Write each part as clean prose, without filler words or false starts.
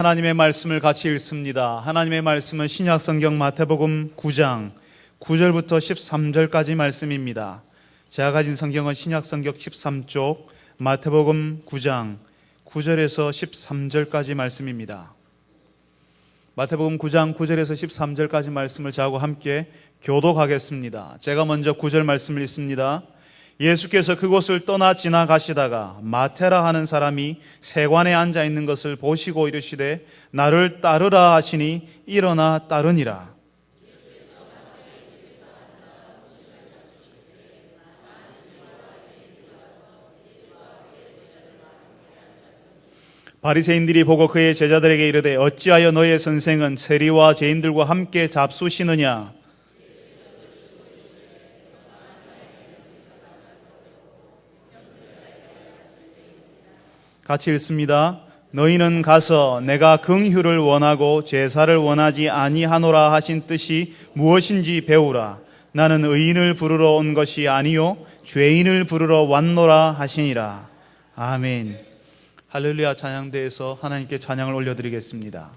하나님의 말씀을 같이 읽습니다. 하나님의 말씀은 신약성경 마태복음 9장 9절부터 13절까지 말씀입니다. 제가 가진 성경은 신약성경 13쪽 마태복음 9장 9절에서 13절까지 말씀입니다. 마태복음 9장 9절에서 13절까지 말씀을 저하고 함께 교독하겠습니다. 제가 먼저 9절 말씀을 읽습니다. 예수께서 그곳을 떠나 지나가시다가 마테라 하는 사람이 세관에 앉아 있는 것을 보시고 이르시되 나를 따르라 하시니 일어나 따르니라. 바리새인들이 보고 그의 제자들에게 이르되 어찌하여 너의 선생은 세리와 죄인들과 함께 잡수시느냐. 같이 읽습니다. 너희는 가서 내가 긍휼을 원하고 제사를 원하지 아니하노라 하신 뜻이 무엇인지 배우라. 나는 의인을 부르러 온 것이 아니요 죄인을 부르러 왔노라 하시니라. 아멘. 할렐루야. 찬양대에서 하나님께 찬양을 올려드리겠습니다.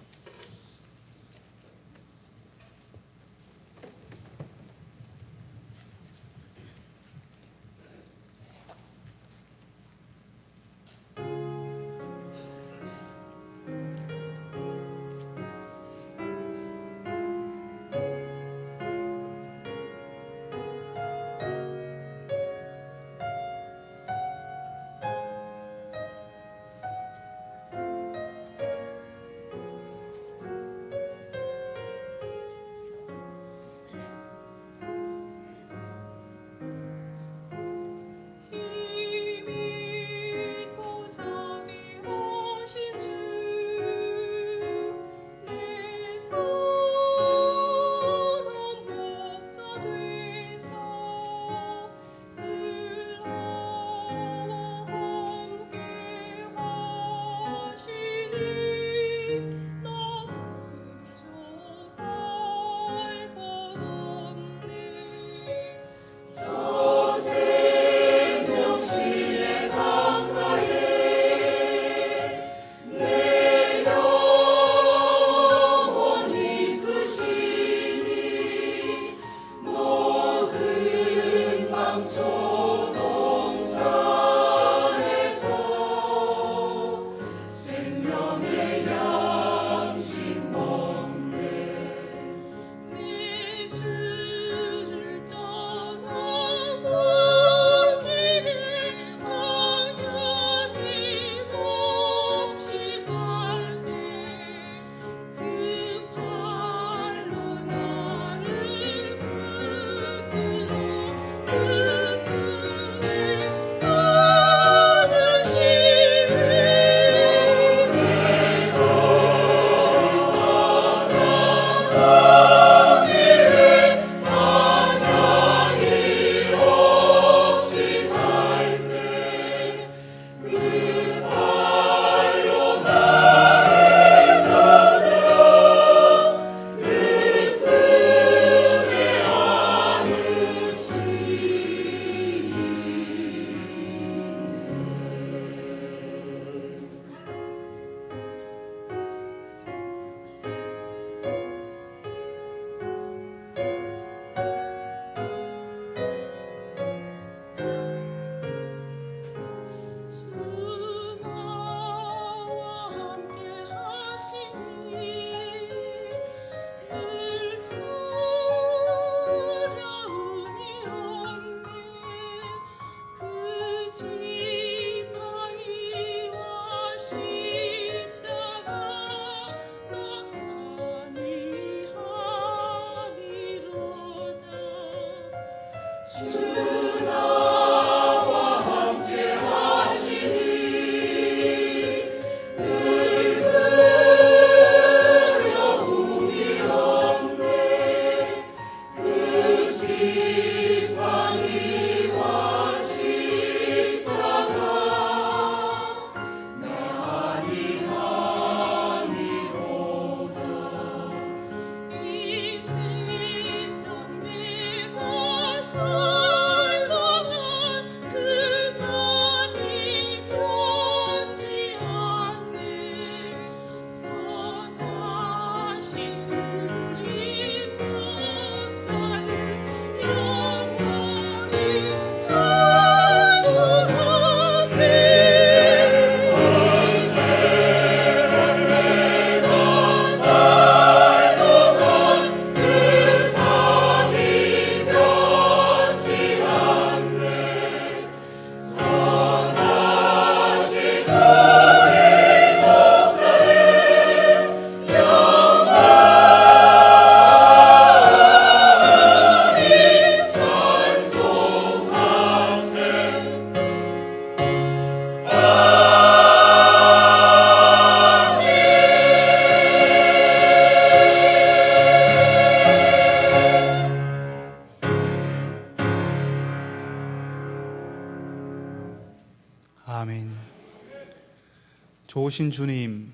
좋으신 주님,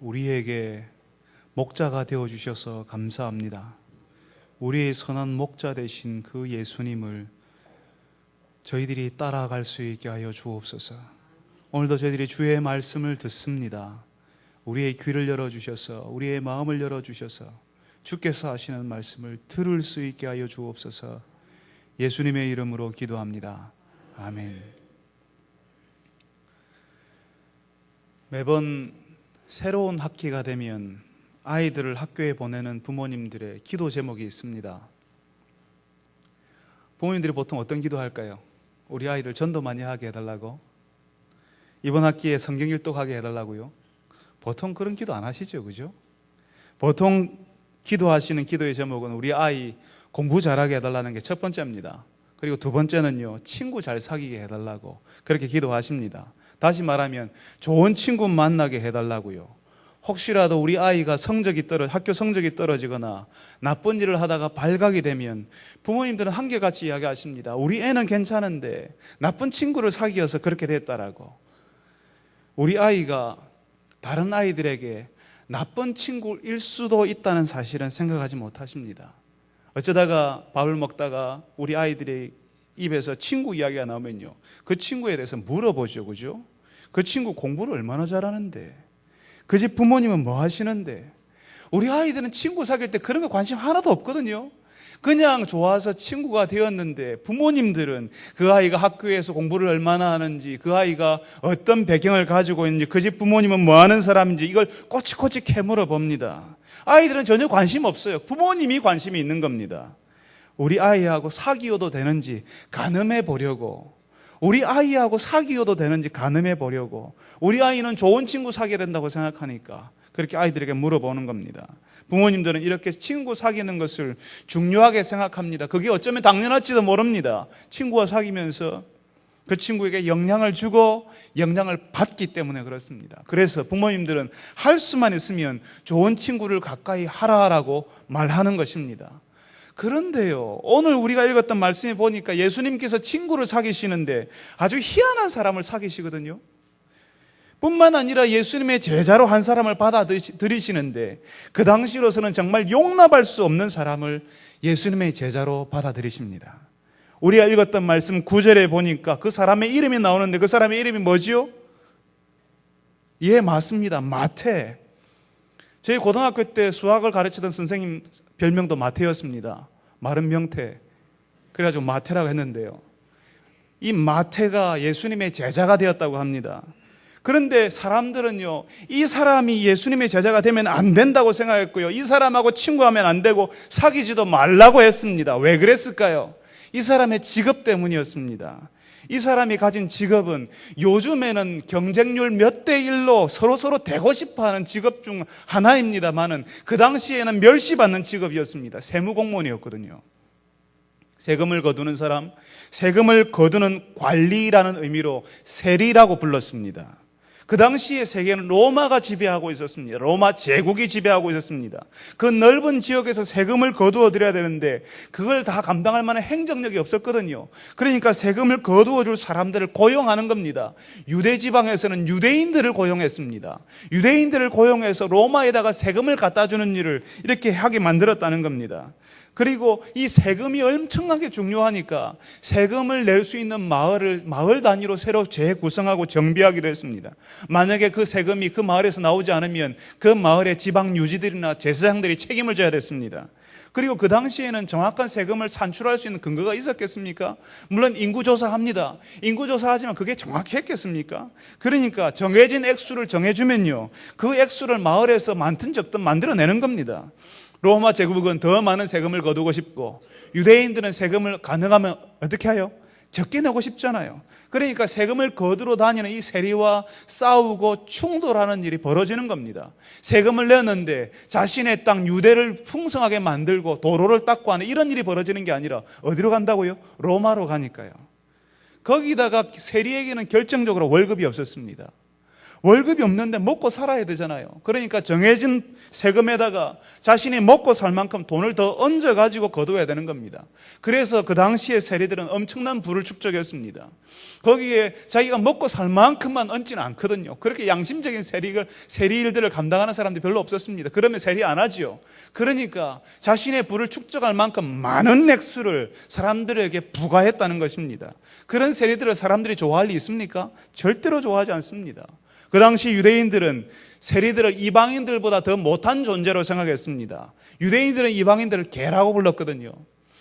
우리에게 목자가 되어주셔서 감사합니다. 우리의 선한 목자 되신 그 예수님을 저희들이 따라갈 수 있게 하여 주옵소서. 오늘도 저희들이 주의 말씀을 듣습니다. 우리의 귀를 열어주셔서, 우리의 마음을 열어주셔서 주께서 하시는 말씀을 들을 수 있게 하여 주옵소서. 예수님의 이름으로 기도합니다. 아멘. 매번 새로운 학기가 되면 아이들을 학교에 보내는 부모님들의 기도 제목이 있습니다. 부모님들이 보통 어떤 기도할까요? 우리 아이들 전도 많이 하게 해달라고? 이번 학기에 성경 일독하게 해달라고요? 보통 그런 기도 안 하시죠, 그죠? 보통 기도하시는 기도의 제목은 우리 아이 공부 잘하게 해달라는 게 첫 번째입니다. 그리고 두 번째는요, 친구 잘 사귀게 해달라고 그렇게 기도하십니다. 다시 말하면 좋은 친구 만나게 해달라고요. 혹시라도 우리 아이가 학교 성적이 떨어지거나 나쁜 일을 하다가 발각이 되면 부모님들은 한결같이 이야기하십니다. 우리 애는 괜찮은데 나쁜 친구를 사귀어서 그렇게 됐다라고. 우리 아이가 다른 아이들에게 나쁜 친구일 수도 있다는 사실은 생각하지 못하십니다. 어쩌다가 밥을 먹다가 우리 아이들의 입에서 친구 이야기가 나오면요, 그 친구에 대해서 물어보죠, 그죠? 그 친구 공부를 얼마나 잘하는데, 그 집 부모님은 뭐 하시는데. 우리 아이들은 친구 사귈 때 그런 거 관심 하나도 없거든요. 그냥 좋아서 친구가 되었는데 부모님들은 그 아이가 학교에서 공부를 얼마나 하는지, 그 아이가 어떤 배경을 가지고 있는지, 그 집 부모님은 뭐 하는 사람인지 이걸 꼬치꼬치 캐물어 봅니다. 아이들은 전혀 관심 없어요. 부모님이 관심이 있는 겁니다. 우리 아이하고 사귀어도 되는지 가늠해 보려고, 우리 아이하고 사귀어도 되는지 가늠해 보려고, 우리 아이는 좋은 친구 사귀어야 된다고 생각하니까 그렇게 아이들에게 물어보는 겁니다. 부모님들은 이렇게 친구 사귀는 것을 중요하게 생각합니다. 그게 어쩌면 당연할지도 모릅니다. 친구와 사귀면서 그 친구에게 영향을 주고 영향을 받기 때문에 그렇습니다. 그래서 부모님들은 할 수만 있으면 좋은 친구를 가까이 하라라고 말하는 것입니다. 그런데요, 오늘 우리가 읽었던 말씀에 보니까 예수님께서 친구를 사귀시는데 아주 희한한 사람을 사귀시거든요. 뿐만 아니라 예수님의 제자로 한 사람을 받아들이시는데 그 당시로서는 정말 용납할 수 없는 사람을 예수님의 제자로 받아들이십니다. 우리가 읽었던 말씀 9절에 보니까 그 사람의 이름이 나오는데 그 사람의 이름이 뭐지요? 예, 맞습니다. 마태. 저희 고등학교 때 수학을 가르치던 선생님 별명도 마태였습니다. 마른 명태. 그래가지고 마태라고 했는데요, 이 마태가 예수님의 제자가 되었다고 합니다. 그런데 사람들은요, 이 사람이 예수님의 제자가 되면 안 된다고 생각했고요, 이 사람하고 친구하면 안 되고 사귀지도 말라고 했습니다. 왜 그랬을까요? 이 사람의 직업 때문이었습니다. 이 사람이 가진 직업은 요즘에는 경쟁률 몇 대 1로 서로 되고 싶어하는 직업 중 하나입니다만은 그 당시에는 멸시받는 직업이었습니다. 세무공무원이었거든요. 세금을 거두는 사람, 세금을 거두는 관리라는 의미로 세리라고 불렀습니다. 그 당시의 세계는 로마가 지배하고 있었습니다. 로마 제국이 지배하고 있었습니다. 그 넓은 지역에서 세금을 거두어 드려야 되는데 그걸 다 감당할 만한 행정력이 없었거든요. 그러니까 세금을 거두어 줄 사람들을 고용하는 겁니다. 유대 지방에서는 유대인들을 고용했습니다. 유대인들을 고용해서 로마에다가 세금을 갖다 주는 일을 이렇게 하게 만들었다는 겁니다. 그리고 이 세금이 엄청나게 중요하니까 세금을 낼 수 있는 마을 단위로 새로 재구성하고 정비하기로 했습니다. 만약에 그 세금이 그 마을에서 나오지 않으면 그 마을의 지방 유지들이나 제사장들이 책임을 져야 됐습니다. 그리고 그 당시에는 정확한 세금을 산출할 수 있는 근거가 있었겠습니까? 물론 인구조사합니다. 인구조사하지만 그게 정확했겠습니까? 그러니까 정해진 액수를 정해주면요, 그 액수를 마을에서 많든 적든 만들어내는 겁니다. 로마 제국은 더 많은 세금을 거두고 싶고 유대인들은 세금을 가능하면 어떻게 해요? 적게 내고 싶잖아요. 그러니까 세금을 거두러 다니는 이 세리와 싸우고 충돌하는 일이 벌어지는 겁니다. 세금을 내는데 자신의 땅 유대를 풍성하게 만들고 도로를 닦고 하는 이런 일이 벌어지는 게 아니라 어디로 간다고요? 로마로 가니까요. 거기다가 세리에게는 결정적으로 월급이 없었습니다. 월급이 없는데 먹고 살아야 되잖아요. 그러니까 정해진 세금에다가 자신이 먹고 살 만큼 돈을 더 얹어가지고 거둬야 되는 겁니다. 그래서 그 당시에 세리들은 엄청난 부를 축적했습니다. 거기에 자기가 먹고 살 만큼만 얹지는 않거든요. 그렇게 양심적인 세리 일들을 감당하는 사람들이 별로 없었습니다. 그러면 세리 안 하지요. 그러니까 자신의 부를 축적할 만큼 많은 액수를 사람들에게 부과했다는 것입니다. 그런 세리들을 사람들이 좋아할 리 있습니까? 절대로 좋아하지 않습니다. 그 당시 유대인들은 세리들을 이방인들보다 더 못한 존재로 생각했습니다. 유대인들은 이방인들을 개라고 불렀거든요.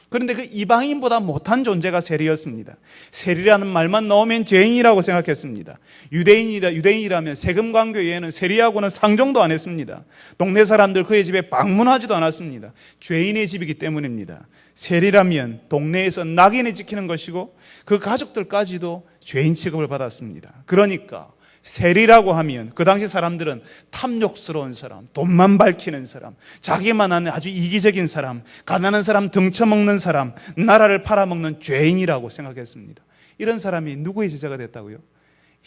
그런데 그 이방인보다 못한 존재가 세리였습니다. 세리라는 말만 나오면 죄인이라고 생각했습니다. 유대인이라면 세금 관계 외에는 세리하고는 상종도 안 했습니다. 동네 사람들 그의 집에 방문하지도 않았습니다. 죄인의 집이기 때문입니다. 세리라면 동네에서 낙인을 지키는 것이고 그 가족들까지도 죄인 취급을 받았습니다. 그러니까 세리라고 하면 그 당시 사람들은 탐욕스러운 사람, 돈만 밝히는 사람, 자기만 아는 아주 이기적인 사람, 가난한 사람 등쳐먹는 사람, 나라를 팔아먹는 죄인이라고 생각했습니다. 이런 사람이 누구의 제자가 됐다고요?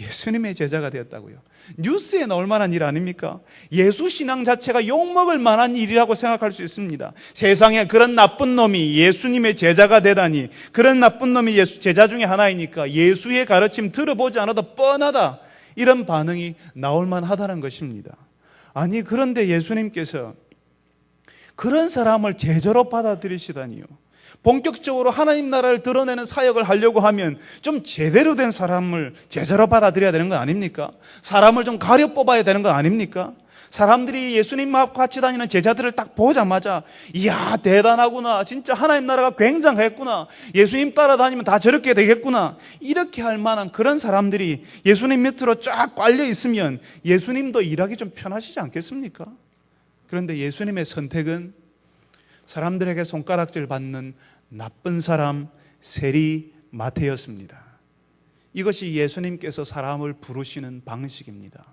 예수님의 제자가 되었다고요. 뉴스에 나올 만한 일 아닙니까? 예수 신앙 자체가 욕먹을 만한 일이라고 생각할 수 있습니다. 세상에 그런 나쁜 놈이 예수님의 제자가 되다니, 그런 나쁜 놈이 제자 중에 하나이니까 예수의 가르침 들어보지 않아도 뻔하다, 이런 반응이 나올 만하다는 것입니다. 아니, 그런데 예수님께서 그런 사람을 제자로 받아들이시다니요. 본격적으로 하나님 나라를 드러내는 사역을 하려고 하면 좀 제대로 된 사람을 제자로 받아들여야 되는 거 아닙니까? 사람을 좀 가려 뽑아야 되는 거 아닙니까? 사람들이 예수님과 같이 다니는 제자들을 딱 보자마자 이야, 대단하구나, 진짜 하나님 나라가 굉장했구나, 예수님 따라다니면 다 저렇게 되겠구나, 이렇게 할 만한 그런 사람들이 예수님 밑으로 쫙 깔려 있으면 예수님도 일하기 좀 편하시지 않겠습니까? 그런데 예수님의 선택은 사람들에게 손가락질 받는 나쁜 사람, 세리 마태였습니다. 이것이 예수님께서 사람을 부르시는 방식입니다.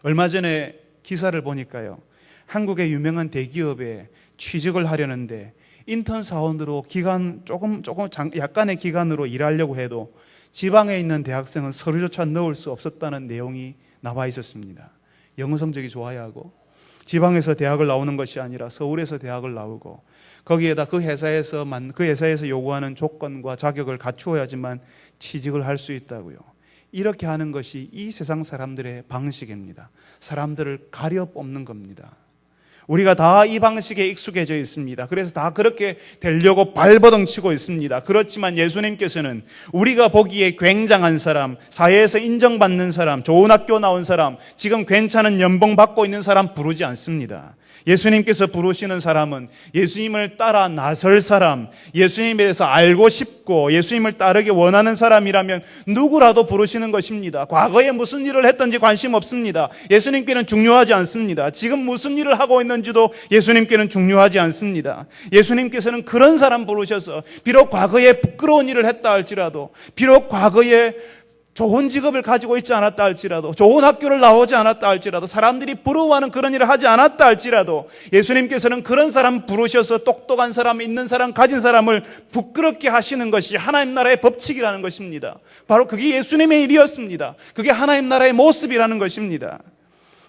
얼마 전에 기사를 보니까요, 한국의 유명한 대기업에 취직을 하려는데 인턴 사원으로 약간의 기간으로 일하려고 해도 지방에 있는 대학생은 서류조차 넣을 수 없었다는 내용이 나와 있었습니다. 영어 성적이 좋아야 하고, 지방에서 대학을 나오는 것이 아니라 서울에서 대학을 나오고, 거기에다 그 회사에서 요구하는 조건과 자격을 갖추어야지만 취직을 할 수 있다고요. 이렇게 하는 것이 이 세상 사람들의 방식입니다. 사람들을 가려 뽑는 겁니다. 우리가 다 이 방식에 익숙해져 있습니다. 그래서 다 그렇게 되려고 발버둥 치고 있습니다. 그렇지만 예수님께서는 우리가 보기에 굉장한 사람, 사회에서 인정받는 사람, 좋은 학교 나온 사람, 지금 괜찮은 연봉 받고 있는 사람 부르지 않습니다. 예수님께서 부르시는 사람은 예수님을 따라 나설 사람, 예수님에 대해서 알고 싶고 예수님을 따르기 원하는 사람이라면 누구라도 부르시는 것입니다. 과거에 무슨 일을 했든지 관심 없습니다. 예수님께는 중요하지 않습니다. 지금 무슨 일을 하고 있는지도 예수님께는 중요하지 않습니다. 예수님께서는 그런 사람 부르셔서 비록 과거에 부끄러운 일을 했다 할지라도, 비록 과거에 좋은 직업을 가지고 있지 않았다 할지라도, 좋은 학교를 나오지 않았다 할지라도, 사람들이 부러워하는 그런 일을 하지 않았다 할지라도 예수님께서는 그런 사람 부르셔서 똑똑한 사람, 있는 사람, 가진 사람을 부끄럽게 하시는 것이 하나님 나라의 법칙이라는 것입니다. 바로 그게 예수님의 일이었습니다. 그게 하나님 나라의 모습이라는 것입니다.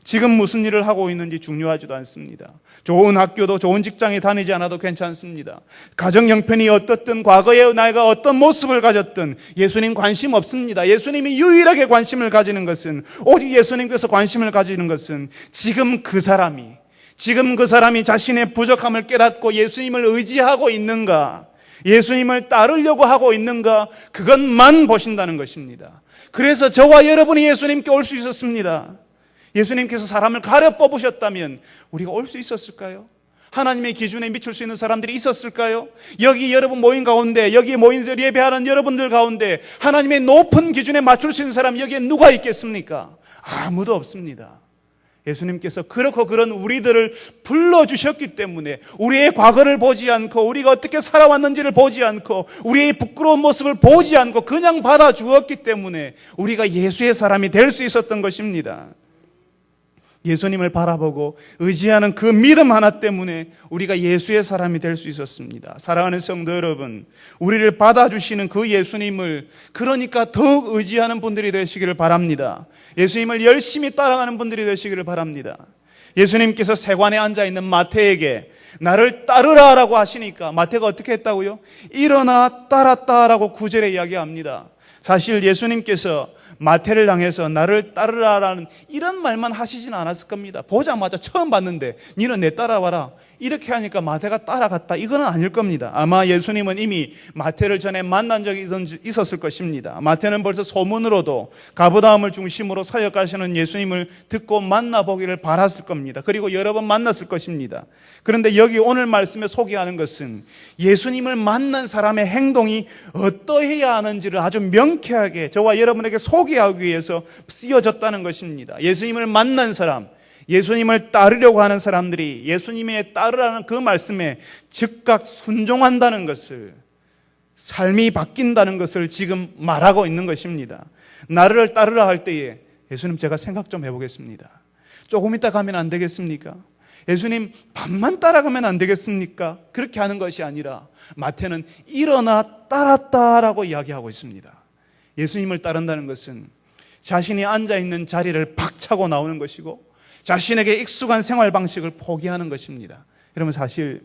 지금 무슨 일을 하고 있는지 중요하지도 않습니다. 좋은 학교도 좋은 직장에 다니지 않아도 괜찮습니다. 가정 형편이 어떻든, 과거에 나이가 어떤 모습을 가졌든 예수님 관심 없습니다. 예수님이 유일하게 관심을 가지는 것은, 오직 예수님께서 관심을 가지는 것은 지금 그 사람이 자신의 부족함을 깨닫고 예수님을 의지하고 있는가, 예수님을 따르려고 하고 있는가, 그것만 보신다는 것입니다. 그래서 저와 여러분이 예수님께 올 수 있었습니다. 예수님께서 사람을 가려 뽑으셨다면 우리가 올 수 있었을까요? 하나님의 기준에 미칠 수 있는 사람들이 있었을까요? 여기 여러분 모인 가운데, 여기 모인 예배하는 여러분들 가운데 하나님의 높은 기준에 맞출 수 있는 사람이 여기에 누가 있겠습니까? 아무도 없습니다. 예수님께서 그렇고 그런 우리들을 불러주셨기 때문에, 우리의 과거를 보지 않고, 우리가 어떻게 살아왔는지를 보지 않고, 우리의 부끄러운 모습을 보지 않고 그냥 받아주었기 때문에 우리가 예수의 사람이 될 수 있었던 것입니다. 예수님을 바라보고 의지하는 그 믿음 하나 때문에 우리가 예수의 사람이 될 수 있었습니다. 사랑하는 성도 여러분, 우리를 받아주시는 그 예수님을 그러니까 더욱 의지하는 분들이 되시기를 바랍니다. 예수님을 열심히 따라가는 분들이 되시기를 바랍니다. 예수님께서 세관에 앉아있는 마태에게 나를 따르라라고 하시니까 마태가 어떻게 했다고요? 일어나 따랐다라고 9절에 이야기합니다. 사실 예수님께서 마태를 향해서 나를 따르라라는 이런 말만 하시진 않았을 겁니다. 보자마자 처음 봤는데 너는 내 따라와라 이렇게 하니까 마태가 따라갔다, 이거는 아닐 겁니다. 아마 예수님은 이미 마태를 전에 만난 적이 있었을 것입니다. 마태는 벌써 소문으로도 가버나움을 중심으로 사역하시는 예수님을 듣고 만나보기를 바랐을 겁니다. 그리고 여러 번 만났을 것입니다. 그런데 여기 오늘 말씀에 소개하는 것은 예수님을 만난 사람의 행동이 어떠해야 하는지를 아주 명쾌하게 저와 여러분에게 소개하기 위해서 쓰여졌다는 것입니다. 예수님을 만난 사람, 예수님을 따르려고 하는 사람들이 예수님의 따르라는 그 말씀에 즉각 순종한다는 것을, 삶이 바뀐다는 것을 지금 말하고 있는 것입니다. 나를 따르라 할 때에 예수님 제가 생각 좀 해보겠습니다. 조금 이따 가면 안 되겠습니까? 예수님 밤만 따라가면 안 되겠습니까? 그렇게 하는 것이 아니라 마태는 일어나 따랐다라고 이야기하고 있습니다. 예수님을 따른다는 것은 자신이 앉아있는 자리를 박차고 나오는 것이고 자신에게 익숙한 생활 방식을 포기하는 것입니다. 여러분, 사실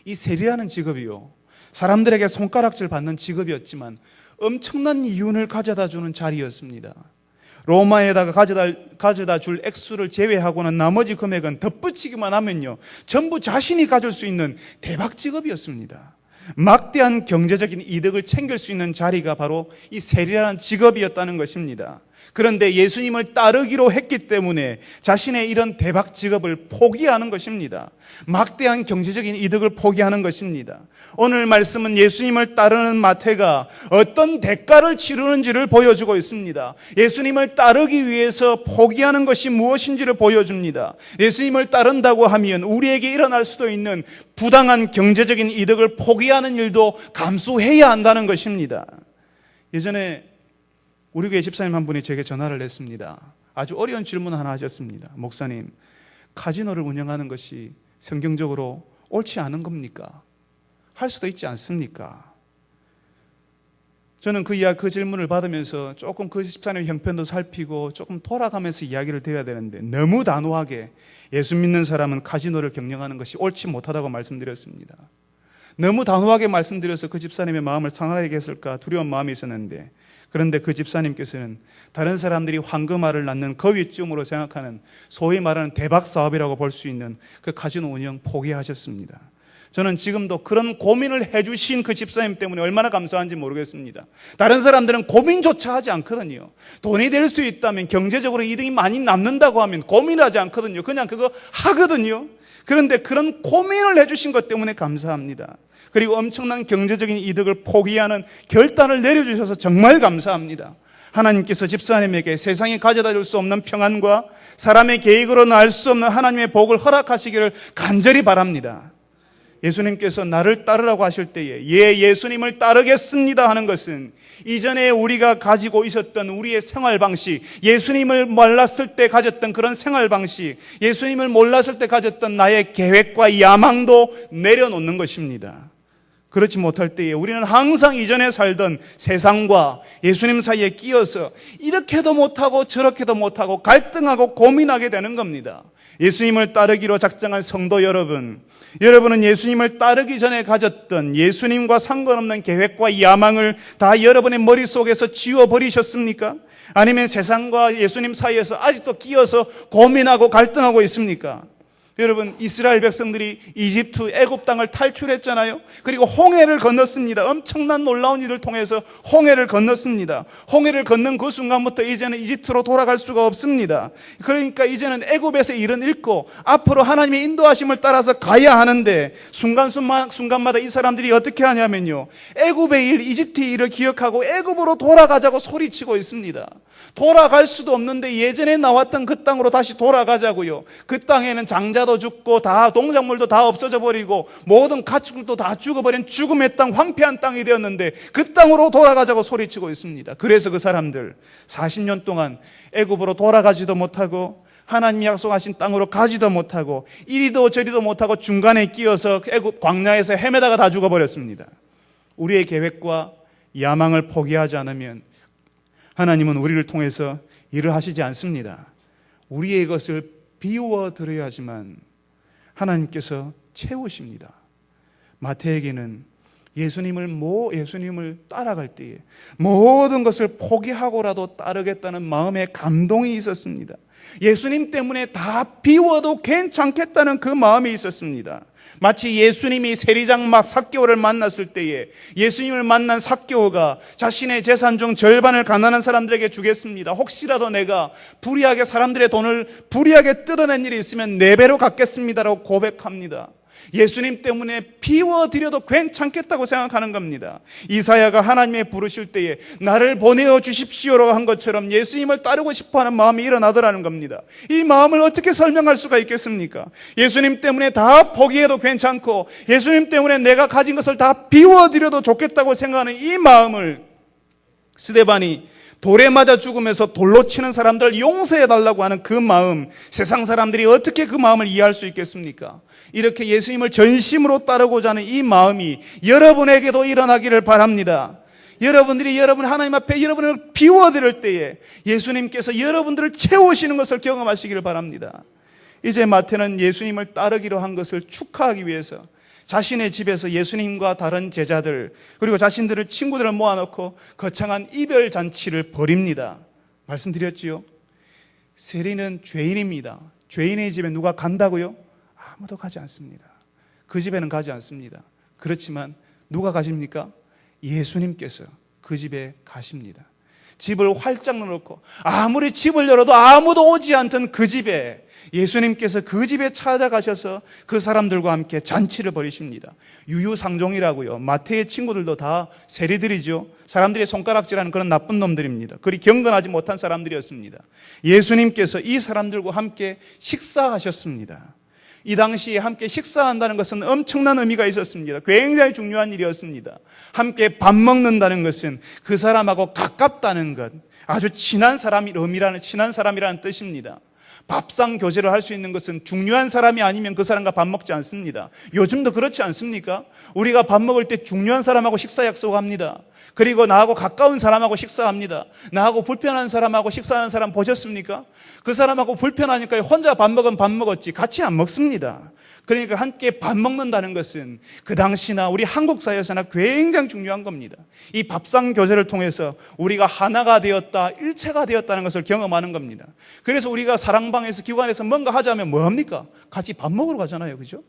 이 세리라는 직업이요, 사람들에게 손가락질 받는 직업이었지만 엄청난 이윤을 가져다 주는 자리였습니다. 로마에다가 가져다 줄 액수를 제외하고는 나머지 금액은 덧붙이기만 하면요 전부 자신이 가질 수 있는 대박 직업이었습니다. 막대한 경제적인 이득을 챙길 수 있는 자리가 바로 이 세리라는 직업이었다는 것입니다. 그런데 예수님을 따르기로 했기 때문에 자신의 이런 대박 직업을 포기하는 것입니다. 막대한 경제적인 이득을 포기하는 것입니다. 오늘 말씀은 예수님을 따르는 마태가 어떤 대가를 치르는지를 보여주고 있습니다. 예수님을 따르기 위해서 포기하는 것이 무엇인지를 보여줍니다. 예수님을 따른다고 하면 우리에게 일어날 수도 있는 부당한 경제적인 이득을 포기하는 일도 감수해야 한다는 것입니다. 예전에 우리 교회 집사님 한 분이 제게 전화를 했습니다. 아주 어려운 질문 하나 하셨습니다. 목사님, 카지노를 운영하는 것이 성경적으로 옳지 않은 겁니까? 할 수도 있지 않습니까? 저는 그 질문을 받으면서 조금 그 집사님의 형편도 살피고 조금 돌아가면서 이야기를 드려야 되는데 너무 단호하게 예수 믿는 사람은 카지노를 경영하는 것이 옳지 못하다고 말씀드렸습니다. 너무 단호하게 말씀드려서 그 집사님의 마음을 상하게 했을까 두려운 마음이 있었는데, 그런데 그 집사님께서는 다른 사람들이 황금알을 낳는 거위쯤으로 생각하는 소위 말하는 대박 사업이라고 볼 수 있는 그 카지노 운영 포기하셨습니다. 저는 지금도 그런 고민을 해주신 그 집사님 때문에 얼마나 감사한지 모르겠습니다. 다른 사람들은 고민조차 하지 않거든요. 돈이 될 수 있다면, 경제적으로 이득이 많이 남는다고 하면 고민하지 않거든요. 그냥 그거 하거든요. 그런데 그런 고민을 해주신 것 때문에 감사합니다. 그리고 엄청난 경제적인 이득을 포기하는 결단을 내려주셔서 정말 감사합니다. 하나님께서 집사님에게 세상이 가져다 줄 수 없는 평안과 사람의 계획으로는 알 수 없는 하나님의 복을 허락하시기를 간절히 바랍니다. 예수님께서 나를 따르라고 하실 때에 예수님을 따르겠습니다 하는 것은 이전에 우리가 가지고 있었던 우리의 생활 방식, 예수님을 몰랐을 때 가졌던 그런 생활 방식, 예수님을 몰랐을 때 가졌던 나의 계획과 야망도 내려놓는 것입니다. 그렇지 못할 때에 우리는 항상 이전에 살던 세상과 예수님 사이에 끼어서 이렇게도 못하고 저렇게도 못하고 갈등하고 고민하게 되는 겁니다. 예수님을 따르기로 작정한 성도 여러분, 여러분은 예수님을 따르기 전에 가졌던 예수님과 상관없는 계획과 야망을 다 여러분의 머릿속에서 지워버리셨습니까? 아니면 세상과 예수님 사이에서 아직도 끼어서 고민하고 갈등하고 있습니까? 여러분, 이스라엘 백성들이 이집트 애굽 땅을 탈출했잖아요. 그리고 홍해를 건넜습니다. 엄청난 놀라운 일을 통해서 홍해를 건넜습니다. 홍해를 건넌 그 순간부터 이제는 이집트로 돌아갈 수가 없습니다. 그러니까 이제는 애굽에서 일은 잃고 앞으로 하나님의 인도하심을 따라서 가야 하는데 순간마다 이 사람들이 어떻게 하냐면요, 애굽의 일, 이집트의 일을 기억하고 애굽으로 돌아가자고 소리치고 있습니다. 돌아갈 수도 없는데 예전에 나왔던 그 땅으로 다시 돌아가자고요. 그 땅에는 장자도 죽고 다 동작물도 다 없어져 버리고 모든 가축들도 다 죽어버린 죽음의 땅, 황폐한 땅이 되었는데 그 땅으로 돌아가자고 소리치고 있습니다. 그래서 그 사람들 40년 동안 애굽으로 돌아가지도 못하고 하나님이 약속하신 땅으로 가지도 못하고 이리도 저리도 못하고 중간에 끼어서 애굽 광야에서 헤매다가 다 죽어버렸습니다. 우리의 계획과 야망을 포기하지 않으면 하나님은 우리를 통해서 일을 하시지 않습니다. 우리의 것을 비워드려야지만 하나님께서 채우십니다. 마태에게는 예수님을 따라갈 때에 모든 것을 포기하고라도 따르겠다는 마음의 감동이 있었습니다. 예수님 때문에 다 비워도 괜찮겠다는 그 마음이 있었습니다. 마치 예수님이 세리장 삭개오를 만났을 때에 예수님을 만난 삭개오가 자신의 재산 중 절반을 가난한 사람들에게 주겠습니다. 혹시라도 내가 불의하게 사람들의 돈을 불의하게 뜯어낸 일이 있으면 4배로 갚겠습니다라고 고백합니다. 예수님 때문에 비워드려도 괜찮겠다고 생각하는 겁니다. 이사야가 하나님의 부르실 때에 나를 보내어 주십시오라고 한 것처럼 예수님을 따르고 싶어하는 마음이 일어나더라는 겁니다. 이 마음을 어떻게 설명할 수가 있겠습니까? 예수님 때문에 다 포기해도 괜찮고 예수님 때문에 내가 가진 것을 다 비워드려도 좋겠다고 생각하는 이 마음을 스데반이 돌에 맞아 죽으면서 돌로 치는 사람들 용서해달라고 하는 그 마음, 세상 사람들이 어떻게 그 마음을 이해할 수 있겠습니까? 이렇게 예수님을 전심으로 따르고자 하는 이 마음이 여러분에게도 일어나기를 바랍니다. 여러분들이 하나님 앞에 여러분을 비워드릴 때에 예수님께서 여러분들을 채우시는 것을 경험하시기를 바랍니다. 이제 마태는 예수님을 따르기로 한 것을 축하하기 위해서 자신의 집에서 예수님과 다른 제자들 그리고 자신들의 친구들을 모아놓고 거창한 이별 잔치를 벌입니다. 말씀드렸지요. 세리는 죄인입니다. 죄인의 집에 누가 간다고요? 아무도 가지 않습니다. 그 집에는 가지 않습니다. 그렇지만 누가 가십니까? 예수님께서 그 집에 가십니다. 집을 활짝 열어놓고 아무리 집을 열어도 아무도 오지 않던 그 집에 예수님께서 그 집에 찾아가셔서 그 사람들과 함께 잔치를 벌이십니다. 유유상종이라고요. 마태의 친구들도 다 세리들이죠. 사람들이 손가락질하는 그런 나쁜 놈들입니다. 그리 경건하지 못한 사람들이었습니다. 예수님께서 이 사람들과 함께 식사하셨습니다. 이 당시에 함께 식사한다는 것은 엄청난 의미가 있었습니다. 굉장히 중요한 일이었습니다. 함께 밥 먹는다는 것은 그 사람하고 가깝다는 것, 아주 친한 사람이라는 뜻입니다. 밥상 교제를 할 수 있는 것은 중요한 사람이 아니면 그 사람과 밥 먹지 않습니다. 요즘도 그렇지 않습니까? 우리가 밥 먹을 때 중요한 사람하고 식사 약속합니다. 그리고 나하고 가까운 사람하고 식사합니다. 나하고 불편한 사람하고 식사하는 사람 보셨습니까? 그 사람하고 불편하니까 혼자 밥 먹으면 밥 먹었지 같이 안 먹습니다. 그러니까 함께 밥 먹는다는 것은 그 당시나 우리 한국 사회에서나 굉장히 중요한 겁니다. 이 밥상 교제를 통해서 우리가 하나가 되었다, 일체가 되었다는 것을 경험하는 겁니다. 그래서 우리가 사랑방에서 기관에서 뭔가 하자면 뭐 합니까? 같이 밥 먹으러 가잖아요. 그죠?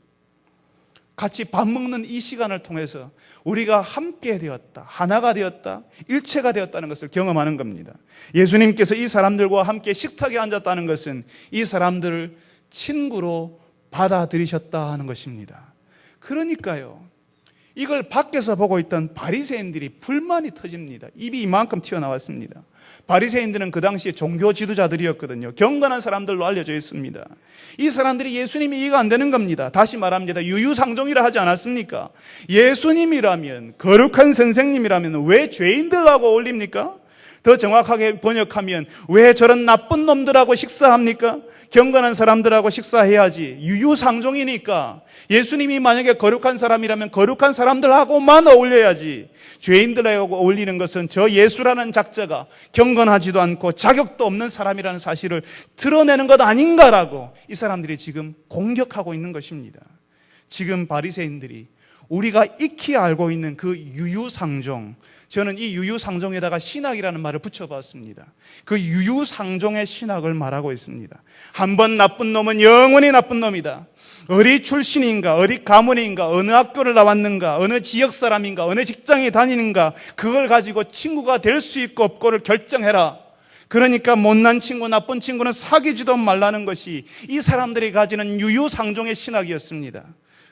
같이 밥 먹는 이 시간을 통해서 우리가 함께 되었다, 하나가 되었다, 일체가 되었다는 것을 경험하는 겁니다. 예수님께서 이 사람들과 함께 식탁에 앉았다는 것은 이 사람들을 친구로 받아들이셨다 하는 것입니다. 그러니까요, 이걸 밖에서 보고 있던 바리새인들이 불만이 터집니다. 입이 이만큼 튀어나왔습니다. 바리새인들은 그 당시에 종교 지도자들이었거든요. 경건한 사람들로 알려져 있습니다. 이 사람들이 예수님이 이해가 안 되는 겁니다. 다시 말합니다. 유유상종이라 하지 않았습니까? 예수님이라면, 거룩한 선생님이라면 왜 죄인들하고 어울립니까? 더 정확하게 번역하면 왜 저런 나쁜 놈들하고 식사합니까? 경건한 사람들하고 식사해야지. 유유상종이니까 예수님이 만약에 거룩한 사람이라면 거룩한 사람들하고만 어울려야지. 죄인들하고 어울리는 것은 저 예수라는 작자가 경건하지도 않고 자격도 없는 사람이라는 사실을 드러내는 것 아닌가라고 이 사람들이 지금 공격하고 있는 것입니다. 지금 바리새인들이 우리가 익히 알고 있는 그 유유상종, 저는 이 유유상종에다가 신학이라는 말을 붙여봤습니다. 그 유유상종의 신학을 말하고 있습니다. 한 번 나쁜 놈은 영원히 나쁜 놈이다. 어디 출신인가, 어디 가문인가, 어느 학교를 나왔는가, 어느 지역 사람인가, 어느 직장에 다니는가, 그걸 가지고 친구가 될 수 있고 없고를 결정해라. 그러니까 못난 친구, 나쁜 친구는 사귀지도 말라는 것이 이 사람들이 가지는 유유상종의 신학이었습니다.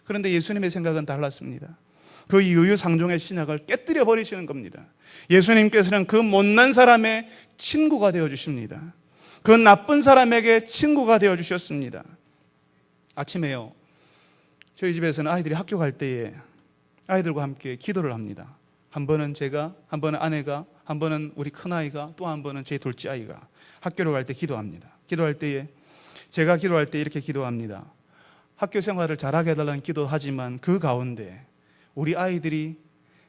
그런데 예수님의 생각은 달랐습니다. 그 유유상종의 신학을 깨뜨려 버리시는 겁니다. 예수님께서는 그 못난 사람의 친구가 되어주십니다. 그 나쁜 사람에게 친구가 되어주셨습니다. 아침에요, 저희 집에서는 아이들이 학교 갈 때에 아이들과 함께 기도를 합니다. 한 번은 제가, 한 번은 아내가, 한 번은 우리 큰아이가, 또 한 번은 제 둘째 아이가 학교를 갈 때 기도합니다. 기도할 때에 제가 기도할 때 이렇게 기도합니다. 학교 생활을 잘하게 해달라는 기도하지만 그 가운데 우리 아이들이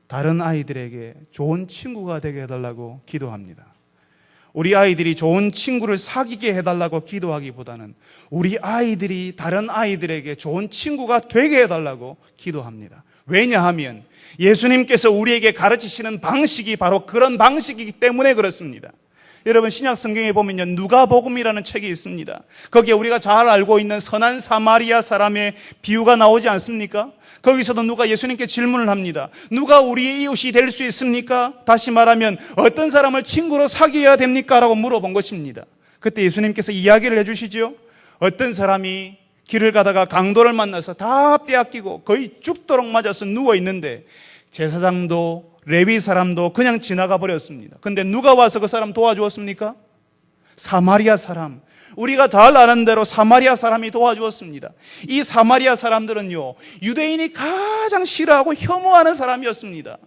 다른 아이들에게 좋은 친구가 되게 해달라고 기도합니다. 우리 아이들이 좋은 친구를 사귀게 해달라고 기도하기보다는 우리 아이들이 다른 아이들에게 좋은 친구가 되게 해달라고 기도합니다. 왜냐하면 예수님께서 우리에게 가르치시는 방식이 바로 그런 방식이기 때문에 그렇습니다. 여러분, 신약 성경에 보면요, 누가복음이라는 책이 있습니다. 거기에 우리가 잘 알고 있는 선한 사마리아 사람의 비유가 나오지 않습니까? 거기서도 누가 예수님께 질문을 합니다. 누가 우리의 이웃이 될 수 있습니까? 다시 말하면 어떤 사람을 친구로 사귀어야 됩니까? 라고 물어본 것입니다. 그때 예수님께서 이야기를 해주시죠. 어떤 사람이 길을 가다가 강도를 만나서 다 빼앗기고 거의 죽도록 맞아서 누워있는데 제사장도 레위 사람도 그냥 지나가 버렸습니다. 근데 누가 와서 그 사람 도와주었습니까? 사마리아 사람. 우리가 잘 아는 대로 사마리아 사람이 도와주었습니다. 이 사마리아 사람들은요, 유대인이 가장 싫어하고 혐오하는 사람이었습니다.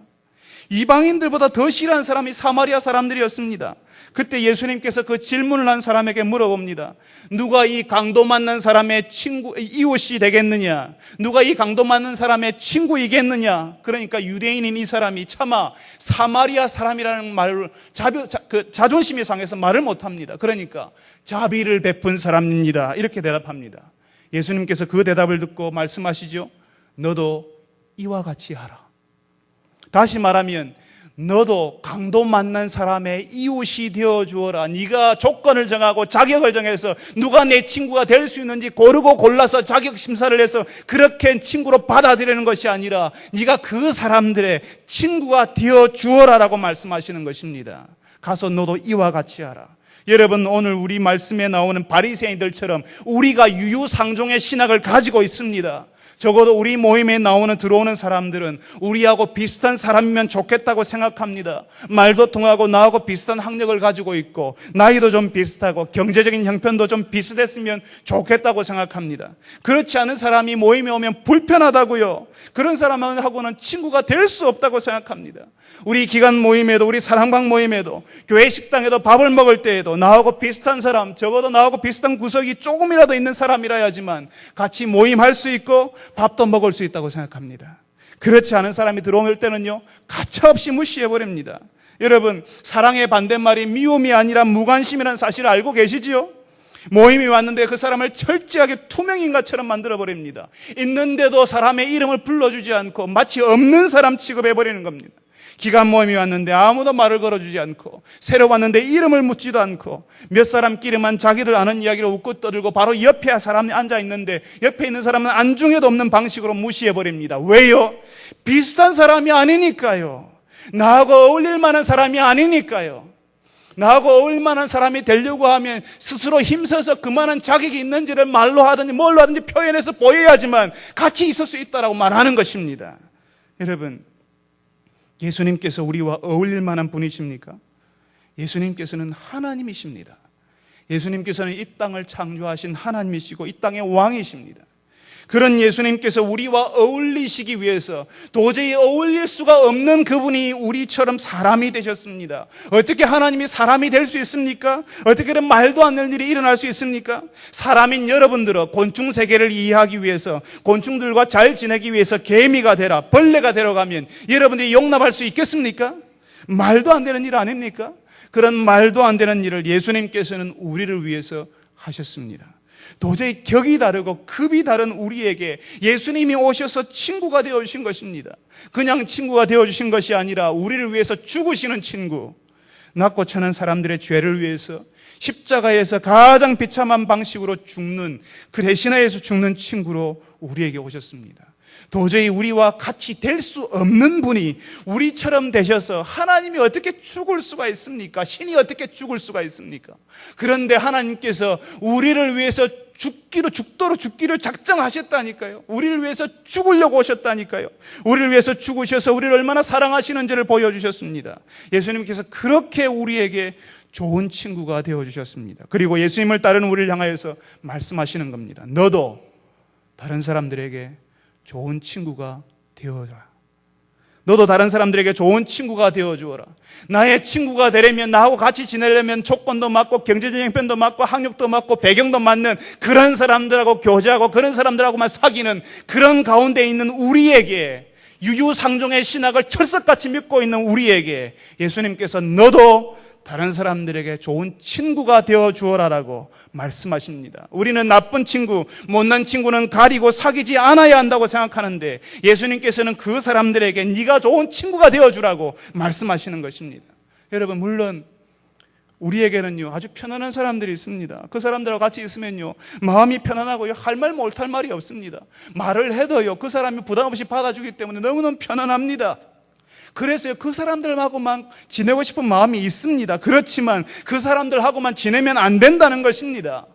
이방인들보다 더 싫어하는 사람이 사마리아 사람들이었습니다. 그때 예수님께서 그 질문을 한 사람에게 물어봅니다. 누가 이 강도 맞는 사람의 이웃이 되겠느냐? 누가 이 강도 맞는 사람의 친구이겠느냐? 그러니까 유대인인 이 사람이 차마 사마리아 사람이라는 말을 자존심이 상해서 말을 못합니다. 그러니까 자비를 베푼 사람입니다. 이렇게 대답합니다. 예수님께서 그 대답을 듣고 말씀하시죠. 너도 이와 같이 하라. 다시 말하면 너도 강도 만난 사람의 이웃이 되어 주어라. 네가 조건을 정하고 자격을 정해서 누가 내 친구가 될 수 있는지 고르고 골라서 자격 심사를 해서 그렇게 친구로 받아들이는 것이 아니라 네가 그 사람들의 친구가 되어 주어라라고 말씀하시는 것입니다. 가서 너도 이와 같이 하라. 여러분, 오늘 우리 말씀에 나오는 바리새인들처럼 우리가 유유상종의 신학을 가지고 있습니다. 적어도 우리 모임에 들어오는 사람들은 우리하고 비슷한 사람이면 좋겠다고 생각합니다. 말도 통하고 나하고 비슷한 학력을 가지고 있고 나이도 좀 비슷하고 경제적인 형편도 좀 비슷했으면 좋겠다고 생각합니다. 그렇지 않은 사람이 모임에 오면 불편하다고요. 그런 사람하고는 친구가 될 수 없다고 생각합니다. 우리 기관 모임에도, 우리 사랑방 모임에도, 교회 식당에도 밥을 먹을 때에도 나하고 비슷한 사람, 적어도 나하고 비슷한 구석이 조금이라도 있는 사람이라야지만 같이 모임할 수 있고 밥도 먹을 수 있다고 생각합니다. 그렇지 않은 사람이 들어올 때는요, 가차없이 무시해버립니다. 여러분, 사랑의 반대말이 미움이 아니라 무관심이라는 사실을 알고 계시지요? 모임이 왔는데 그 사람을 철저하게 투명인간처럼 만들어버립니다. 있는데도 사람의 이름을 불러주지 않고 마치 없는 사람 취급해버리는 겁니다. 기간 모임이 왔는데 아무도 말을 걸어주지 않고, 새로 왔는데 이름을 묻지도 않고, 몇 사람끼리만 자기들 아는 이야기를 웃고 떠들고 바로 옆에 사람이 앉아있는데 옆에 있는 사람은 안중에도 없는 방식으로 무시해버립니다. 왜요? 비슷한 사람이 아니니까요. 나하고 어울릴 만한 사람이 아니니까요. 나하고 어울릴 만한 사람이 되려고 하면 스스로 힘써서 그만한 자격이 있는지를 말로 하든지 뭘로 하든지 표현해서 보여야지만 같이 있을 수 있다라고 말하는 것입니다. 여러분, 예수님께서 우리와 어울릴 만한 분이십니까? 예수님께서는 하나님이십니다. 예수님께서는 이 땅을 창조하신 하나님이시고 이 땅의 왕이십니다. 그런 예수님께서 우리와 어울리시기 위해서 도저히 어울릴 수가 없는 그분이 우리처럼 사람이 되셨습니다. 어떻게 하나님이 사람이 될 수 있습니까? 어떻게 그런 말도 안 되는 일이 일어날 수 있습니까? 사람인 여러분들은 곤충 세계를 이해하기 위해서, 곤충들과 잘 지내기 위해서 개미가 되라, 벌레가 되어가면 여러분들이 용납할 수 있겠습니까? 말도 안 되는 일 아닙니까? 그런 말도 안 되는 일을 예수님께서는 우리를 위해서 하셨습니다. 도저히 격이 다르고 급이 다른 우리에게 예수님이 오셔서 친구가 되어주신 것입니다. 그냥 친구가 되어주신 것이 아니라 우리를 위해서 죽으시는 친구, 낮고 천한 사람들의 죄를 위해서 십자가에서 가장 비참한 방식으로 죽는, 그 대신하에서 죽는 친구로 우리에게 오셨습니다. 도저히 우리와 같이 될 수 없는 분이 우리처럼 되셔서, 하나님이 어떻게 죽을 수가 있습니까? 신이 어떻게 죽을 수가 있습니까? 그런데 하나님께서 우리를 위해서 죽도록 죽기를 작정하셨다니까요. 우리를 위해서 죽으려고 오셨다니까요. 우리를 위해서 죽으셔서 우리를 얼마나 사랑하시는지를 보여주셨습니다. 예수님께서 그렇게 우리에게 좋은 친구가 되어주셨습니다. 그리고 예수님을 따르는 우리를 향하여서 말씀하시는 겁니다. 너도 다른 사람들에게 좋은 친구가 되어라. 너도 다른 사람들에게 좋은 친구가 되어주어라. 나의 친구가 되려면, 나하고 같이 지내려면 조건도 맞고 경제적 형편도 맞고 학력도 맞고 배경도 맞는 그런 사람들하고 교제하고 그런 사람들하고만 사귀는 그런 가운데 있는 우리에게, 유유상종의 신학을 철석같이 믿고 있는 우리에게 예수님께서 너도 다른 사람들에게 좋은 친구가 되어 주어라라고 말씀하십니다. 우리는 나쁜 친구, 못난 친구는 가리고 사귀지 않아야 한다고 생각하는데 예수님께서는 그 사람들에게 네가 좋은 친구가 되어 주라고 말씀하시는 것입니다. 여러분, 물론 우리에게는요 아주 편안한 사람들이 있습니다. 그 사람들하고 같이 있으면요 마음이 편안하고요 할 말 못할 말이 없습니다. 말을 해도요 그 사람이 부담 없이 받아주기 때문에 너무너무 편안합니다. 그래서 그 사람들하고만 지내고 싶은 마음이 있습니다. 그렇지만 그 사람들하고만 지내면 안 된다는 것입니다.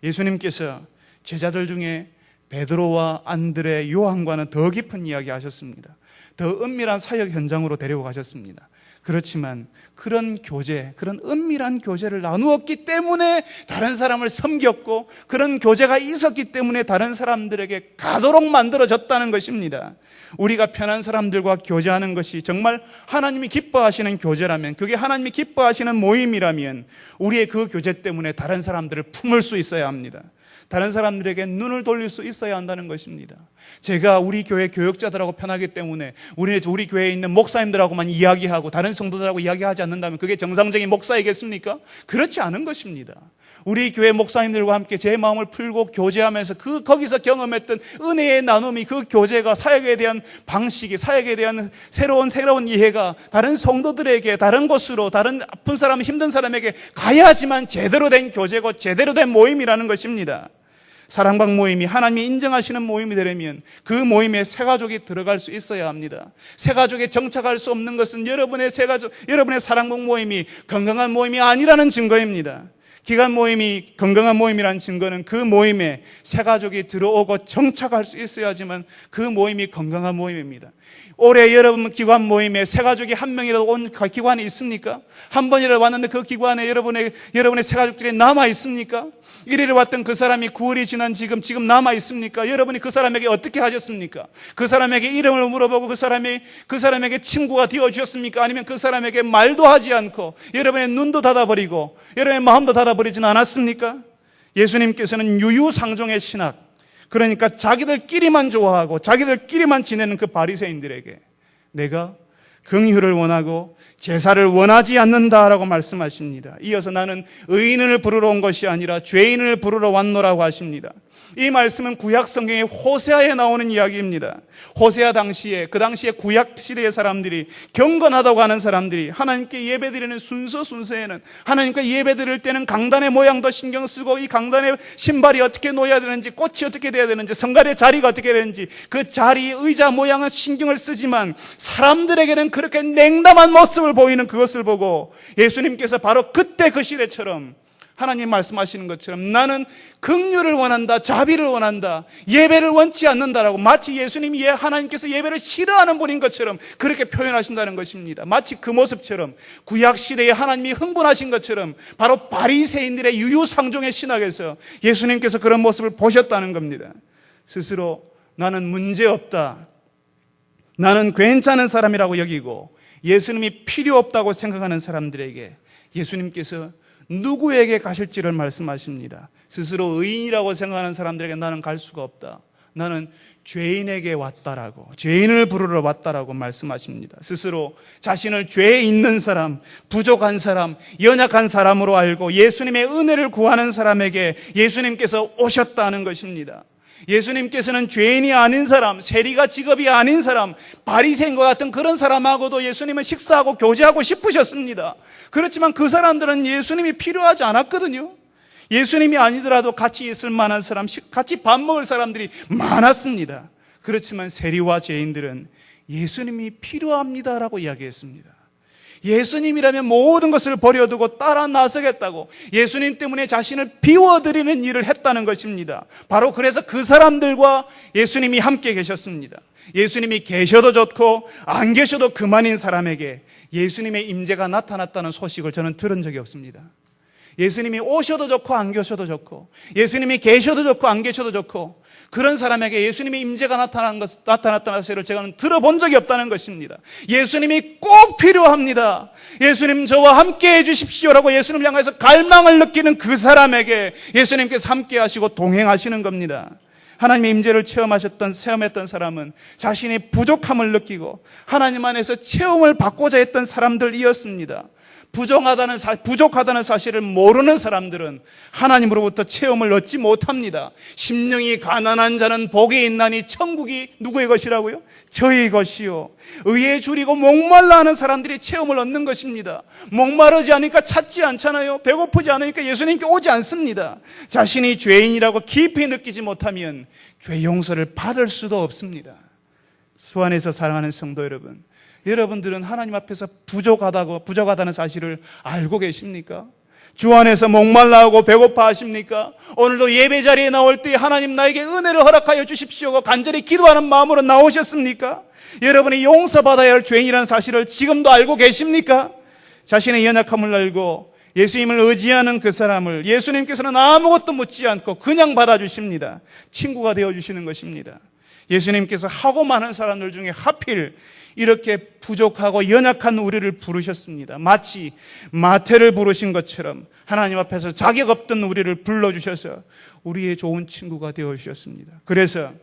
예수님께서 제자들 중에 베드로와 안드레, 요한과는 더 깊은 이야기 하셨습니다. 더 은밀한 사역 현장으로 데리고 가셨습니다. 그렇지만 그런 교제, 그런 은밀한 교제를 나누었기 때문에 다른 사람을 섬겼고, 그런 교제가 있었기 때문에 다른 사람들에게 가도록 만들어졌다는 것입니다. 우리가 편한 사람들과 교제하는 것이 정말 하나님이 기뻐하시는 교제라면, 그게 하나님이 기뻐하시는 모임이라면 우리의 그 교제 때문에 다른 사람들을 품을 수 있어야 합니다. 다른 사람들에게 눈을 돌릴 수 있어야 한다는 것입니다. 제가 우리 교회 교역자들하고 편하기 때문에 우리 교회에 있는 목사님들하고만 이야기하고 다른 성도들하고 이야기하지 않는다면 그게 정상적인 목사이겠습니까? 그렇지 않은 것입니다. 우리 교회 목사님들과 함께 제 마음을 풀고 교제하면서 거기서 경험했던 은혜의 나눔이, 그 교제가 사역에 대한 방식이, 사역에 대한 새로운 이해가 다른 성도들에게, 다른 곳으로, 다른 아픈 사람, 힘든 사람에게 가야지만 제대로 된 교제고 제대로 된 모임이라는 것입니다. 사랑방 모임이 하나님이 인정하시는 모임이 되려면 그 모임에 새 가족이 들어갈 수 있어야 합니다. 새 가족에 정착할 수 없는 것은 여러분의 사랑방 모임이 건강한 모임이 아니라는 증거입니다. 기간 모임이 건강한 모임이라는 증거는 그 모임에 새 가족이 들어오고 정착할 수 있어야지만 그 모임이 건강한 모임입니다. 올해 여러분 기관 모임에 새 가족이 한 명이라도 온 기관이 있습니까? 한 번이라도 왔는데 그 기관에 여러분의 새 가족들이 남아 있습니까? 1일에 왔던 그 사람이 9일이 지난 지금 남아 있습니까? 여러분이 그 사람에게 어떻게 하셨습니까? 그 사람에게 이름을 물어보고 그 사람에게 친구가 되어 주셨습니까? 아니면 그 사람에게 말도 하지 않고 여러분의 눈도 닫아버리고 여러분의 마음도 닫아버리지는 않았습니까? 예수님께서는 유유상종의 신학, 그러니까 자기들끼리만 좋아하고 자기들끼리만 지내는 그 바리새인들에게 내가 긍휼을 원하고 제사를 원하지 않는다라고 말씀하십니다. 이어서 나는 의인을 부르러 온 것이 아니라 죄인을 부르러 왔노라고 하십니다. 이 말씀은 구약 성경의 호세아에 나오는 이야기입니다. 호세아 당시에, 그 당시에 구약 시대의 사람들이, 경건하다고 하는 사람들이 하나님께 예배드리는 순서에는 하나님께 예배드릴 때는 강단의 모양도 신경 쓰고 이 강단의 신발이 어떻게 놓여야 되는지, 꽃이 어떻게 돼야 되는지, 성갈의 자리가 어떻게 되는지 그 자리, 의자 모양은 신경을 쓰지만 사람들에게는 그렇게 냉담한 모습을 보이는 그것을 보고 예수님께서 바로 그때 그 시대처럼 하나님 말씀하시는 것처럼 나는 긍휼을 원한다, 자비를 원한다, 예배를 원치 않는다라고, 마치 예수님이 하나님께서 예배를 싫어하는 분인 것처럼 그렇게 표현하신다는 것입니다. 마치 그 모습처럼 구약시대에 하나님이 흥분하신 것처럼 바로 바리새인들의 유유상종의 신학에서 예수님께서 그런 모습을 보셨다는 겁니다. 스스로 나는 문제없다, 나는 괜찮은 사람이라고 여기고 예수님이 필요 없다고 생각하는 사람들에게 예수님께서 누구에게 가실지를 말씀하십니다. 스스로 의인이라고 생각하는 사람들에게 나는 갈 수가 없다, 나는 죄인에게 왔다라고, 죄인을 부르러 왔다라고 말씀하십니다. 스스로 자신을 죄에 있는 사람, 부족한 사람, 연약한 사람으로 알고 예수님의 은혜를 구하는 사람에게 예수님께서 오셨다는 것입니다. 예수님께서는 죄인이 아닌 사람, 세리가 직업이 아닌 사람, 바리새인과 같은 그런 사람하고도 예수님은 식사하고 교제하고 싶으셨습니다. 그렇지만 그 사람들은 예수님이 필요하지 않았거든요. 예수님이 아니더라도 같이 있을 만한 사람, 같이 밥 먹을 사람들이 많았습니다. 그렇지만 세리와 죄인들은 예수님이 필요합니다라고 이야기했습니다. 예수님이라면 모든 것을 버려두고 따라 나서겠다고, 예수님 때문에 자신을 비워드리는 일을 했다는 것입니다. 바로 그래서 그 사람들과 예수님이 함께 계셨습니다. 예수님이 계셔도 좋고 안 계셔도 그만인 사람에게 예수님의 임재가 나타났다는 소식을 저는 들은 적이 없습니다. 예수님이 오셔도 좋고 안 계셔도 좋고, 예수님이 계셔도 좋고 안 계셔도 좋고, 그런 사람에게 예수님의 임재가 나타났다는 사실을 제가 들어본 적이 없다는 것입니다. 예수님이 꼭 필요합니다. 예수님 저와 함께 해주십시오라고 예수님을 향해서 갈망을 느끼는 그 사람에게 예수님께서 함께 하시고 동행하시는 겁니다. 하나님의 임재를 체험했던 사람은 자신이 부족함을 느끼고 하나님 안에서 체험을 받고자 했던 사람들이었습니다. 부족하다는 사실을 모르는 사람들은 하나님으로부터 체험을 얻지 못합니다. 심령이 가난한 자는 복이 있나니 천국이 누구의 것이라고요? 저희 것이요. 의에 줄이고 목말라 하는 사람들이 체험을 얻는 것입니다. 목마르지 않으니까 찾지 않잖아요. 배고프지 않으니까 예수님께 오지 않습니다. 자신이 죄인이라고 깊이 느끼지 못하면 죄 용서를 받을 수도 없습니다. 주 안에서 사랑하는 성도 여러분, 여러분들은 하나님 앞에서 부족하다는 사실을 알고 계십니까? 주 안에서 목말라하고 배고파 하십니까? 오늘도 예배 자리에 나올 때 하나님 나에게 은혜를 허락하여 주십시오 간절히 기도하는 마음으로 나오셨습니까? 여러분이 용서받아야 할 죄인이라는 사실을 지금도 알고 계십니까? 자신의 연약함을 알고 예수님을 의지하는 그 사람을 예수님께서는 아무것도 묻지 않고 그냥 받아주십니다. 친구가 되어주시는 것입니다. 예수님께서 하고 많은 사람들 중에 하필 이렇게 부족하고 연약한 우리를 부르셨습니다. 마치 마태를 부르신 것처럼 하나님 앞에서 자격 없던 우리를 불러주셔서 우리의 좋은 친구가 되어주셨습니다. 그래서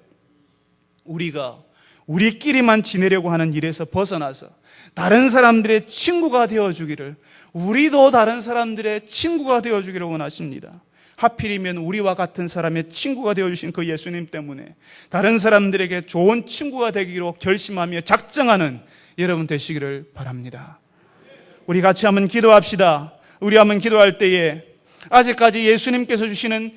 우리가 우리끼리만 지내려고 하는 일에서 벗어나서 다른 사람들의 친구가 되어주기를, 우리도 다른 사람들의 친구가 되어주기를 원하십니다. 하필이면 우리와 같은 사람의 친구가 되어주신 그 예수님 때문에 다른 사람들에게 좋은 친구가 되기로 결심하며 작정하는 여러분 되시기를 바랍니다. 우리 같이 한번 기도합시다. 우리 한번 기도할 때에 아직까지 예수님께서 주시는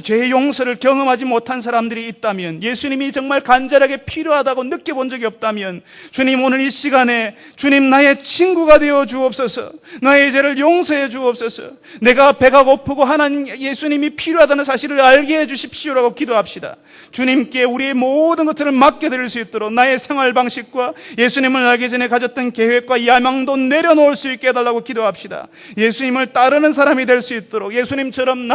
죄의 용서를 경험하지 못한 사람들이 있다면, 예수님이 정말 간절하게 필요하다고 느껴본 적이 없다면, 주님 오늘 이 시간에 주님 나의 친구가 되어 주옵소서, 나의 죄를 용서해 주옵소서, 내가 배가 고프고 하나님 예수님이 필요하다는 사실을 알게 해 주십시오라고 기도합시다. 주님께 우리의 모든 것들을 맡겨드릴 수 있도록 나의 생활 방식과 예수님을 알기 전에 가졌던 계획과 야망도 내려놓을 수 있게 해달라고 기도합시다. 예수님을 따르는 사람이 될 수 있도록, 예수님처럼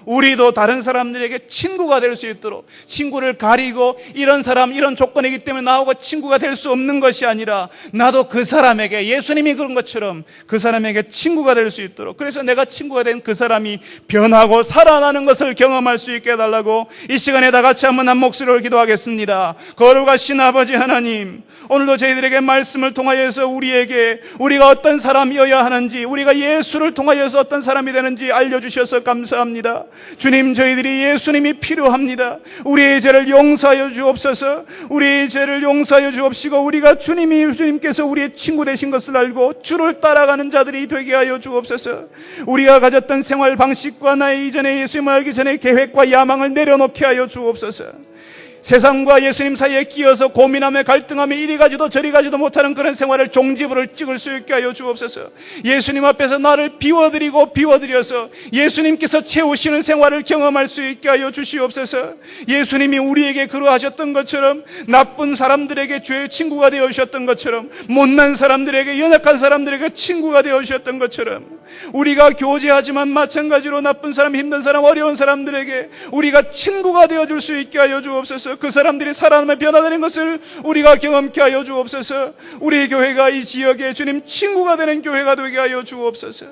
우리도 다른 사람들에게 친구가 될 수 있도록, 친구를 가리고 이런 사람 이런 조건이기 때문에 나하고 친구가 될 수 없는 것이 아니라 나도 그 사람에게 예수님이 그런 것처럼 그 사람에게 친구가 될 수 있도록, 그래서 내가 친구가 된 그 사람이 변하고 살아나는 것을 경험할 수 있게 해달라고 이 시간에 다 같이 한번 한 목소리로 기도하겠습니다. 거룩하신 아버지 하나님, 오늘도 저희들에게 말씀을 통하여서 우리가 어떤 사람이어야 하는지, 우리가 예수를 통하여서 어떤 사람이 되는지 알려주셔서 감사합니다. 주님, 저희들이 예수님이 필요합니다. 우리의 죄를 용서하여 주옵소서. 우리의 죄를 용서하여 주옵시고 우리가 주님께서 우리의 친구 되신 것을 알고 주를 따라가는 자들이 되게 하여 주옵소서. 우리가 가졌던 생활 방식과 나의 이전에 예수님을 알기 전에 계획과 야망을 내려놓게 하여 주옵소서. 세상과 예수님 사이에 끼어서 고민하며 갈등하며 이리 가지도 저리 가지도 못하는 그런 생활을 종지부를 찍을 수 있게 하여 주옵소서. 예수님 앞에서 나를 비워드려서 예수님께서 채우시는 생활을 경험할 수 있게 하여 주시옵소서. 예수님이 우리에게 그러하셨던 것처럼, 나쁜 사람들에게 죄의 친구가 되어 주셨던 것처럼, 못난 사람들에게, 연약한 사람들에게 친구가 되어 주셨던 것처럼, 우리가 교제하지만 마찬가지로 나쁜 사람, 힘든 사람, 어려운 사람들에게 우리가 친구가 되어 줄 수 있게 하여 주옵소서. 그 사람들이 살아남아 변화되는 것을 우리가 경험케 하여 주옵소서. 우리 교회가 이 지역에 주님 친구가 되는 교회가 되게 하여 주옵소서.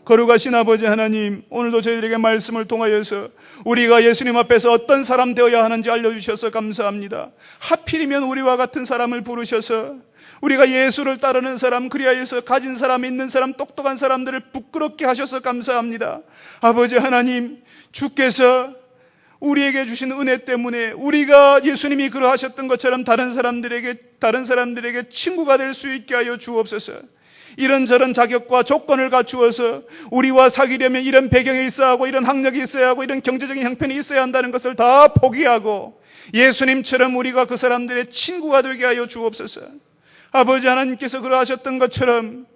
거룩하신 아버지 하나님, 오늘도 저희들에게 말씀을 통하여서 우리가 예수님 앞에서 어떤 사람 되어야 하는지 알려주셔서 감사합니다. 하필이면 우리와 같은 사람을 부르셔서 우리가 예수를 따르는 사람, 그리하여서 가진 사람, 있는 사람, 똑똑한 사람들을 부끄럽게 하셔서 감사합니다. 아버지 하나님, 주께서 우리에게 주신 은혜 때문에 우리가 예수님이 그러하셨던 것처럼 다른 사람들에게 친구가 될 수 있게 하여 주옵소서. 이런저런 자격과 조건을 갖추어서 우리와 사귀려면 이런 배경이 있어야 하고, 이런 학력이 있어야 하고, 이런 경제적인 형편이 있어야 한다는 것을 다 포기하고 예수님처럼 우리가 그 사람들의 친구가 되게 하여 주옵소서. 아버지 하나님께서 그러하셨던 것처럼,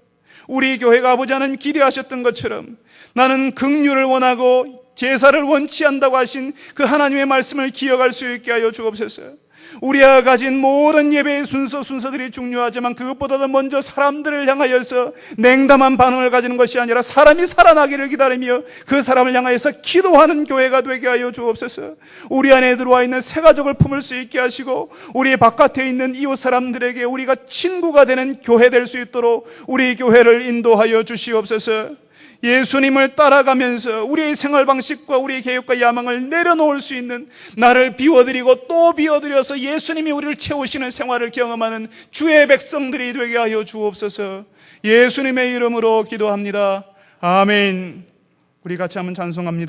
우리 교회가 아버지 하나님 기대하셨던 것처럼, 나는 긍휼을 원하고 제사를 원치 않는다고 하신 그 하나님의 말씀을 기억할 수 있게 하여 주옵소서. 우리가 가진 모든 예배의 순서들이 중요하지만 그것보다도 먼저 사람들을 향하여서 냉담한 반응을 가지는 것이 아니라 사람이 살아나기를 기다리며 그 사람을 향하여서 기도하는 교회가 되게 하여 주옵소서. 우리 안에 들어와 있는 새 가족을 품을 수 있게 하시고 우리 바깥에 있는 이웃 사람들에게 우리가 친구가 되는 교회 될 수 있도록 우리 교회를 인도하여 주시옵소서. 예수님을 따라가면서 우리의 생활 방식과 우리의 계획과 야망을 내려놓을 수 있는, 나를 비워드리고 또 비워드려서 예수님이 우리를 채우시는 생활을 경험하는 주의 백성들이 되게 하여 주옵소서. 예수님의 이름으로 기도합니다. 아멘. 우리 같이 한번 찬송합니다.